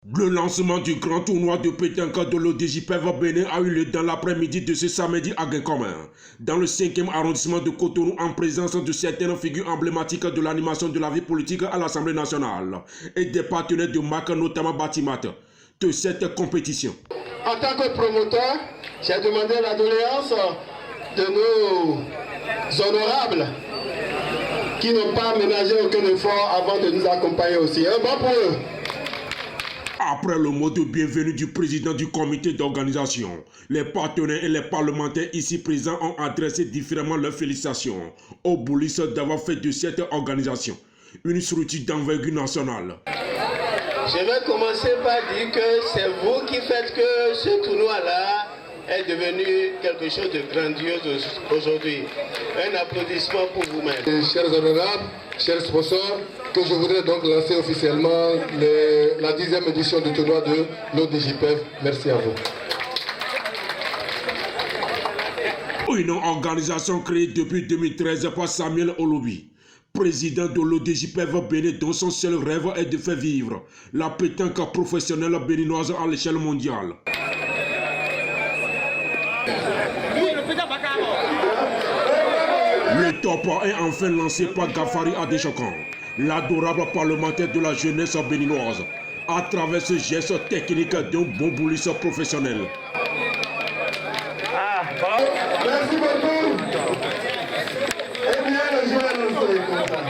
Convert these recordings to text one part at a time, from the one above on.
Le lancement du grand tournoi de pétanque de l'ODJPEV Bénin a eu lieu dans l'après-midi de ce samedi à Guincomin, dans le 5e arrondissement de Cotonou, en présence de certaines figures emblématiques de l'animation de la vie politique à l'Assemblée nationale et des partenaires de marque, notamment Batimat, de cette compétition. En tant que promoteur, j'ai demandé la doléance de nos honorables qui n'ont pas ménagé aucun effort avant de nous accompagner aussi. Un bon pour eux. Après le mot de bienvenue du président du comité d'organisation, les partenaires et les parlementaires ici présents ont adressé différemment leurs félicitations aux Boulis d'avoir fait de cette organisation une structure d'envergure nationale. Je vais commencer par dire que c'est vous qui faites que ce tournoi-là est devenu quelque chose de grandiose aujourd'hui. Un applaudissement pour vous-même. Chers honorables, chers sponsors, que je voudrais donc lancer officiellement la 10e édition du tournoi de l'ODJPEV. Merci à vous. Une organisation créée depuis 2013 par Samuel Olobi, président de l'ODJPEV Bénin, dont son seul rêve est de faire vivre la pétanque professionnelle béninoise à l'échelle mondiale. Le top est enfin lancé par Gafari Adéchokan, l'adorable parlementaire de la jeunesse béninoise, à travers ce geste technique d'un bon boulisse professionnel. Merci beaucoup. Eh bien, je vais lancer comme ça.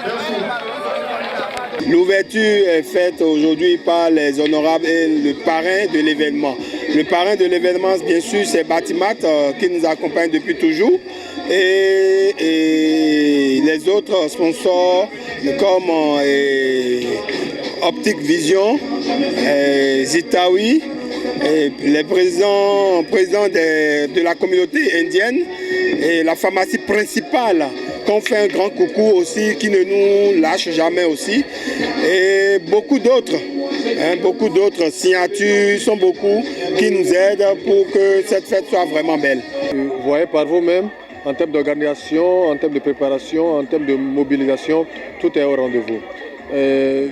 Merci. L'ouverture est faite aujourd'hui par les honorables et le parrain de l'événement. Le parrain de l'événement, bien sûr, c'est Batimat qui nous accompagne depuis toujours. Et les autres sponsors comme Optic Vision, Zitawi, les présidents de la communauté indienne et la pharmacie principale qui ont fait un grand coucou aussi, qui ne nous lâche jamais aussi, et beaucoup d'autres signatures, sont beaucoup qui nous aident pour que cette fête soit vraiment belle. Vous voyez par vous-même, en termes d'organisation, en termes de préparation, en termes de mobilisation, tout est au rendez-vous. Je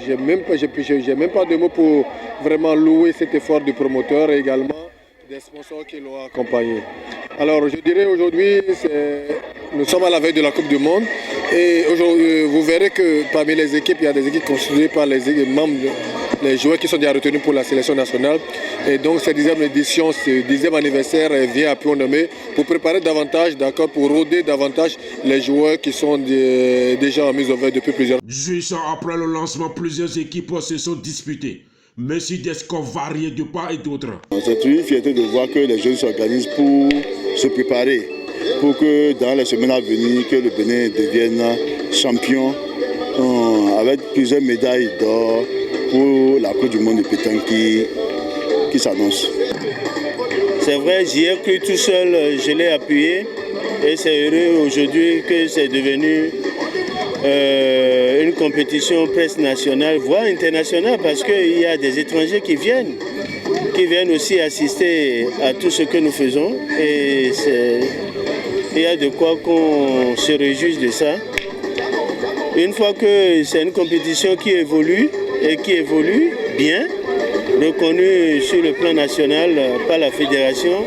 n'ai même pas de mots pour vraiment louer cet effort du promoteur et également des sponsors qui l'ont accompagné. Alors je dirais aujourd'hui, nous sommes à la veille de la Coupe du Monde et aujourd'hui vous verrez que parmi les équipes, il y a des équipes constituées par les membres, les joueurs qui sont déjà retenus pour la sélection nationale. Et donc cette 10e édition, ce 10e anniversaire vient à point nommé pour préparer davantage, d'accord, pour rôder davantage les joueurs qui sont déjà en mise au vert depuis plusieurs. Juste après le lancement, plusieurs équipes se sont disputées, mais sur des scores variés de part et d'autre. C'est une fierté de voir que les jeunes s'organisent pour se préparer, pour que dans les semaines à venir, que le Bénin devienne champion avec plusieurs médailles d'or pour la Coupe du Monde de pétanque qui s'annonce. C'est vrai, j'y ai cru tout seul, je l'ai appuyé et c'est heureux aujourd'hui que c'est devenu une compétition presque nationale, voire internationale, parce qu'il y a des étrangers qui viennent aussi assister à tout ce que nous faisons et il y a de quoi qu'on se réjouisse de ça. Une fois que c'est une compétition qui évolue et qui évolue bien, reconnue sur le plan national par la fédération,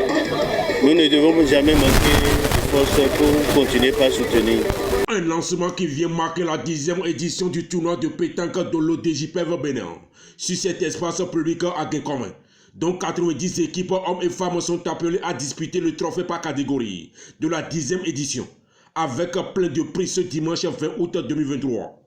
nous ne devons jamais manquer de force pour continuer par soutenir. Un lancement qui vient marquer la 10e édition du tournoi de pétanque de l'ODJPEV Bénin sur cet espace public à Guincomin. Donc 90 équipes, hommes et femmes, sont appelés à disputer le trophée par catégorie de la 10e édition, avec plein de prix ce dimanche 20 août 2023.